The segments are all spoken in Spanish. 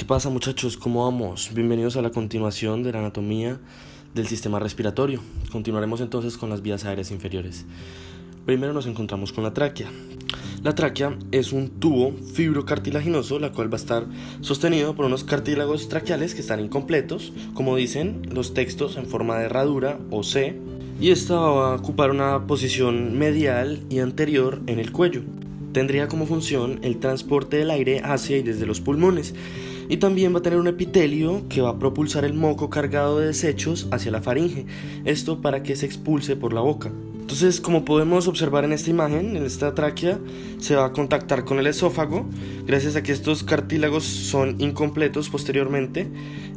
pasa, muchachos? ¿Cómo vamos? Bienvenidos a la continuación de la anatomía del sistema respiratorio. Continuaremos entonces con las vías aéreas inferiores. Primero nos encontramos con la tráquea. La tráquea es un tubo fibrocartilaginoso, la cual va a estar sostenido por unos cartílagos traqueales que están incompletos, como dicen los textos, en forma de herradura o C, y esta va a ocupar una posición medial y anterior en el cuello. Tendría como función el transporte del aire hacia y desde los pulmones, y también va a tener un epitelio que va a propulsar el moco cargado de desechos hacia la faringe, esto para que se expulse por la boca. Entonces, como podemos observar en esta imagen, en esta tráquea se va a contactar con el esófago gracias a que estos cartílagos son incompletos posteriormente,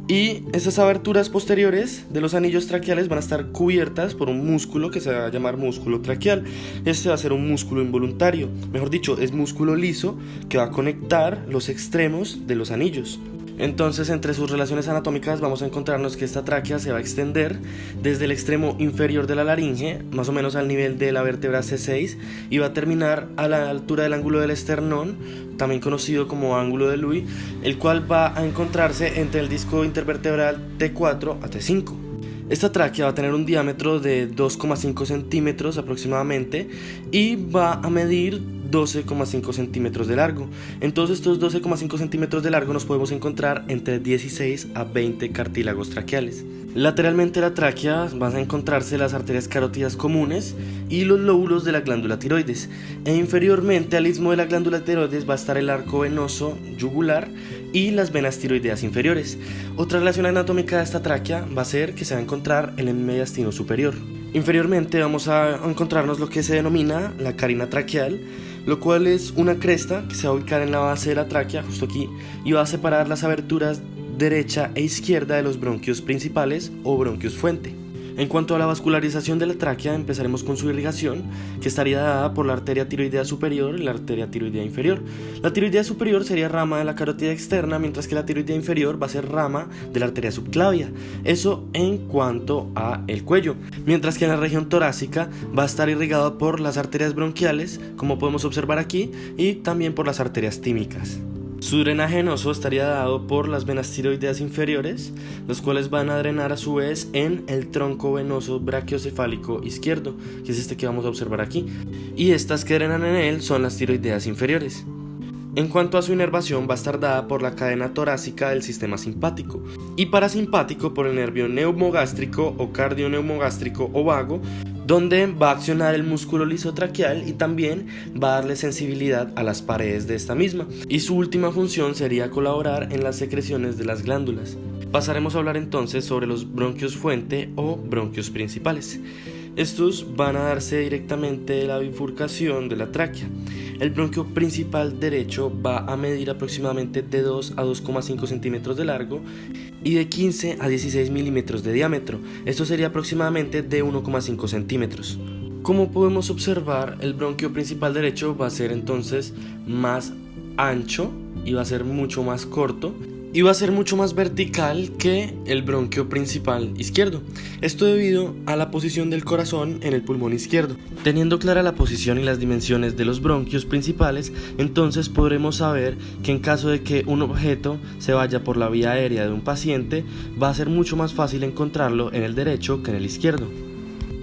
y esas aberturas posteriores de los anillos traqueales van a estar cubiertas por un músculo que se va a llamar músculo traqueal. Este va a ser un músculo involuntario, mejor dicho, es músculo liso que va a conectar los extremos de los anillos. Entonces, entre sus relaciones anatómicas vamos a encontrarnos que esta tráquea se va a extender desde el extremo inferior de la laringe, más o menos al nivel de la vértebra C6, y va a terminar a la altura del ángulo del esternón, también conocido como ángulo de Louis, el cual va a encontrarse entre el disco intervertebral T4 a T5. Esta tráquea va a tener un diámetro de 2,5 centímetros aproximadamente y va a medir 12,5 centímetros de largo. Entonces, estos 12,5 centímetros de largo nos podemos encontrar entre 16 a 20 cartílagos traqueales. Lateralmente a la tráquea van a encontrarse las arterias carótidas comunes y los lóbulos de la glándula tiroides, e inferiormente al istmo de la glándula tiroides va a estar el arco venoso yugular y las venas tiroideas inferiores. Otra relación anatómica de esta tráquea va a ser que se va a encontrar en el mediastino superior. Inferiormente vamos a encontrarnos lo que se denomina la carina traqueal, lo cual es una cresta que se va a ubicar en la base de la tráquea, justo aquí, y va a separar las aberturas derecha e izquierda de los bronquios principales o bronquios fuente. En cuanto a la vascularización de la tráquea, empezaremos con su irrigación, que estaría dada por la arteria tiroidea superior y la arteria tiroidea inferior. La tiroidea superior sería rama de la carótida externa, mientras que la tiroidea inferior va a ser rama de la arteria subclavia. Eso en cuanto a el cuello. Mientras que en la región torácica va a estar irrigado por las arterias bronquiales, como podemos observar aquí, y también por las arterias tímicas. Su drenaje venoso estaría dado por las venas tiroideas inferiores, las cuales van a drenar a su vez en el tronco venoso brachiocefálico izquierdo, que es este que vamos a observar aquí, y estas que drenan en él son las tiroideas inferiores. En cuanto a su inervación, va a estar dada por la cadena torácica del sistema simpático y parasimpático por el nervio neumogástrico o cardioneumogástrico o vago, donde va a accionar el músculo liso traqueal y también va a darle sensibilidad a las paredes de esta misma, y su última función sería colaborar en las secreciones de las glándulas. Pasaremos a hablar entonces sobre los bronquios fuente o bronquios principales. Estos van a darse directamente de la bifurcación de la tráquea. El bronquio principal derecho va a medir aproximadamente de 2 a 2,5 centímetros de largo y de 15 a 16 milímetros de diámetro. Esto sería aproximadamente de 1,5 centímetros. Como podemos observar, el bronquio principal derecho va a ser entonces más ancho y va a ser mucho más corto, y va a ser mucho más vertical que el bronquio principal izquierdo. Esto debido a la posición del corazón en el pulmón izquierdo. Teniendo clara la posición y las dimensiones de los bronquios principales, entonces podremos saber que en caso de que un objeto se vaya por la vía aérea de un paciente, va a ser mucho más fácil encontrarlo en el derecho que en el izquierdo.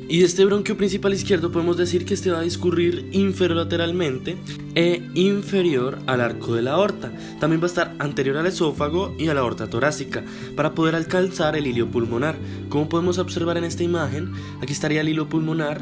Y de este bronquio principal izquierdo podemos decir que este va a discurrir inferolateralmente e inferior al arco de la aorta. También va a estar anterior al esófago y a la aorta torácica para poder alcanzar el hilio pulmonar. Como podemos observar en esta imagen, aquí estaría el hilo pulmonar.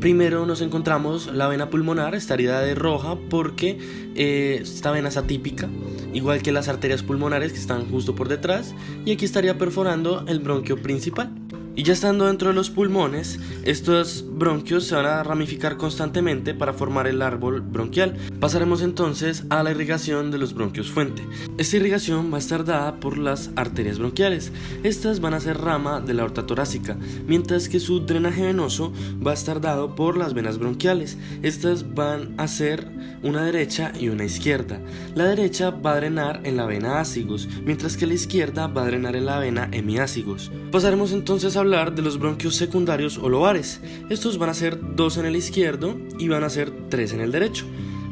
Primero nos encontramos la vena pulmonar, estaría de roja porque esta vena es atípica, igual que las arterias pulmonares que están justo por detrás, y aquí estaría perforando el bronquio principal. Y ya estando dentro de los pulmones, estos bronquios se van a ramificar constantemente para formar el árbol bronquial. Pasaremos entonces a la irrigación de los bronquios fuente. Esta irrigación va a estar dada por las arterias bronquiales. Estas van a ser rama de la aorta torácica, mientras que su drenaje venoso va a estar dado por las venas bronquiales. Estas van a ser una derecha y una izquierda. La derecha va a drenar en la vena ácigos, mientras que la izquierda va a drenar en la vena hemiácigos. Pasaremos entonces a hablar de los bronquios secundarios o lobares. Estos van a ser 2 en el izquierdo y van a ser 3 en el derecho.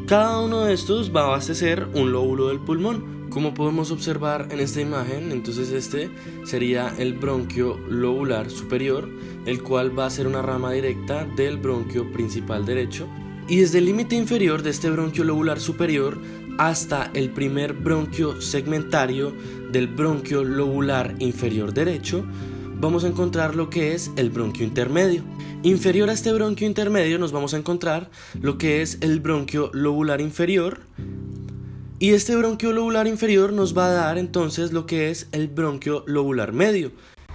Cada uno de estos va a abastecer un lóbulo del pulmón, Como podemos observar en esta imagen, entonces este sería el bronquio lobular superior, el cual va a ser una rama directa del bronquio principal derecho. Y desde el límite inferior de este bronquio lobular superior hasta el primer bronquio segmentario del bronquio lobular inferior derecho, vamos a encontrar lo que es el bronquio intermedio. Inferior a este bronquio intermedio nos vamos a encontrar lo que es el bronquio lobular inferior. Y este bronquio lobular inferior nos va a dar entonces lo que es el bronquio lobular medio.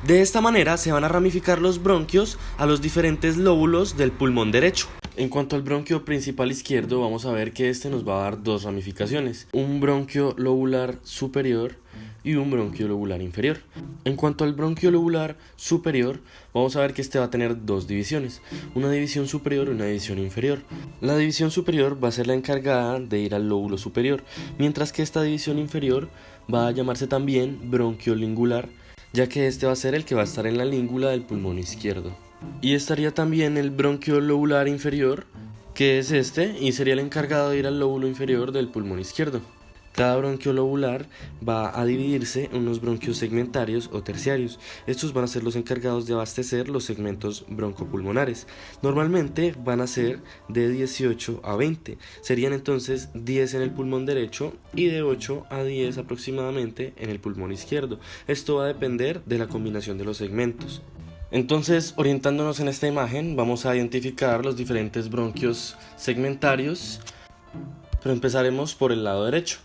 De esta manera se van a ramificar los bronquios a los diferentes lóbulos del pulmón derecho. En cuanto al bronquio principal izquierdo, vamos a ver que este nos va a dar dos ramificaciones, un bronquio lobular superior y un bronquio lobular inferior. En cuanto al bronquio lobular superior, vamos a ver que este va a tener dos divisiones, una división superior y una división inferior. La división superior va a ser la encargada de ir al lóbulo superior, mientras que esta división inferior va a llamarse también bronquio lingular, ya que este va a ser el que va a estar en la língula del pulmón izquierdo. Y estaría también el bronquio lobular inferior, que es este, y sería el encargado de ir al lóbulo inferior del pulmón izquierdo. Cada bronquio lobular va a dividirse en unos bronquios segmentarios o terciarios. Estos van a ser los encargados de abastecer los segmentos broncopulmonares. Normalmente van a ser de 18 a 20. Serían entonces 10 en el pulmón derecho y de 8 a 10 aproximadamente en el pulmón izquierdo. Esto va a depender de la combinación de los segmentos. Entonces, orientándonos en esta imagen, vamos a identificar los diferentes bronquios segmentarios, pero empezaremos por el lado derecho.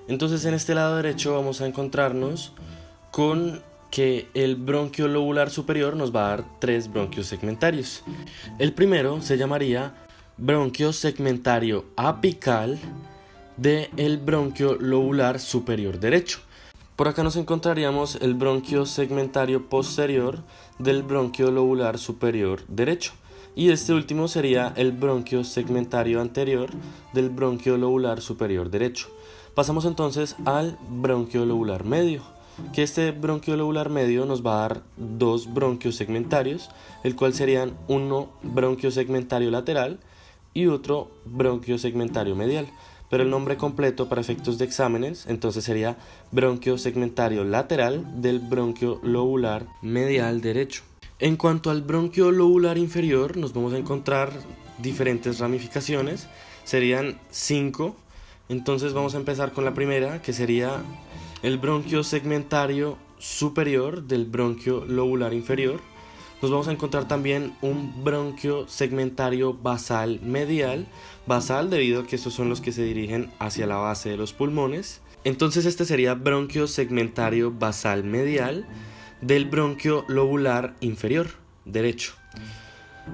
Entonces, en este lado derecho vamos a encontrarnos con que el bronquio lobular superior nos va a dar tres bronquios segmentarios. El primero se llamaría bronquio segmentario apical del bronquio lobular superior derecho. Por acá nos encontraríamos el bronquio segmentario posterior del bronquio lobular superior derecho. Y este último sería el bronquio segmentario anterior del bronquio lobular superior derecho. Pasamos entonces al bronquio lobular medio, que este bronquio lobular medio nos va a dar dos bronquios segmentarios, el cual serían uno bronquio segmentario lateral y otro bronquio segmentario medial. Pero el nombre completo para efectos de exámenes entonces sería bronquio segmentario lateral del bronquio lobular medial derecho. En cuanto al bronquio lobular inferior, nos vamos a encontrar diferentes ramificaciones, serían 5. Entonces vamos a empezar con la primera, que sería el bronquio segmentario superior del bronquio lobular inferior. Nos vamos a encontrar también un bronquio segmentario basal medial, basal debido a que estos son los que se dirigen hacia la base de los pulmones. Entonces este sería bronquio segmentario basal medial del bronquio lobular inferior derecho.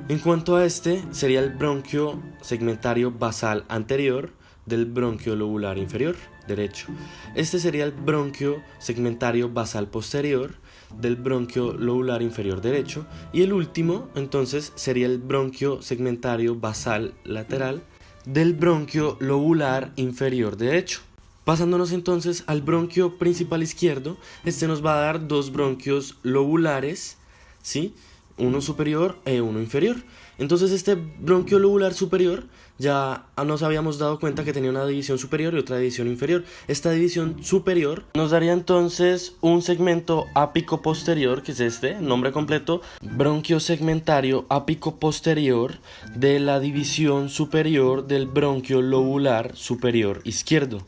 En cuanto a este, sería el bronquio segmentario basal anterior del bronquio lobular inferior derecho. Este sería el bronquio segmentario basal posterior del bronquio lobular inferior derecho. Y el último, entonces, sería el bronquio segmentario basal lateral del bronquio lobular inferior derecho. Pasándonos entonces al bronquio principal izquierdo, este nos va a dar dos bronquios lobulares, ¿sí? Uno superior e uno inferior. Entonces este bronquio lobular superior ya nos habíamos dado cuenta que tenía una división superior y otra división inferior. Esta división superior nos daría entonces un segmento ápico posterior, que es este, nombre completo, bronquio segmentario ápico posterior de la división superior del bronquio lobular superior izquierdo.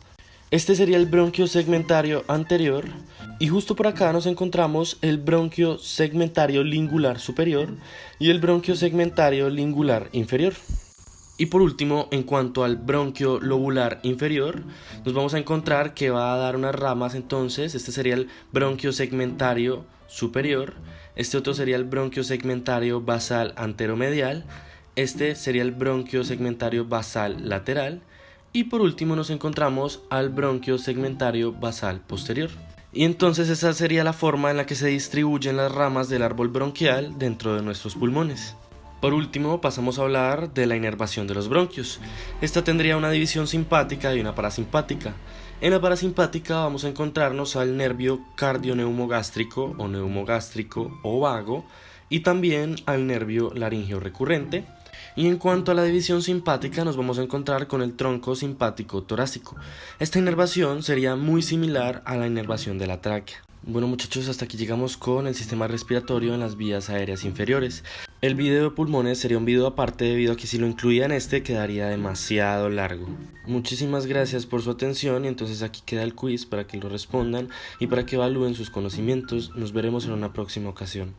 Este sería el bronquio segmentario anterior y justo por acá nos encontramos el bronquio segmentario lingular superior y el bronquio segmentario lingular inferior. Y por último, en cuanto al bronquio lobular inferior, nos vamos a encontrar que va a dar unas ramas entonces. Este sería el bronquio segmentario superior, este otro sería el bronquio segmentario basal anteromedial, este sería el bronquio segmentario basal lateral. Y por último nos encontramos al bronquio segmentario basal posterior. Y entonces esa sería la forma en la que se distribuyen las ramas del árbol bronquial dentro de nuestros pulmones. Por último pasamos a hablar de la inervación de los bronquios. Esta tendría una división simpática y una parasimpática. En la parasimpática vamos a encontrarnos al nervio cardioneumogástrico o neumogástrico o vago y también al nervio laringeo recurrente Y en cuanto a la división simpática, nos vamos a encontrar con el tronco simpático torácico. Esta inervación sería muy similar a la inervación de la tráquea. Bueno muchachos, hasta aquí llegamos con el sistema respiratorio en las vías aéreas inferiores. El video de pulmones sería un video aparte debido a que si lo incluía en este quedaría demasiado largo. Muchísimas gracias por su atención y entonces aquí queda el quiz para que lo respondan y para que evalúen sus conocimientos. Nos veremos en una próxima ocasión.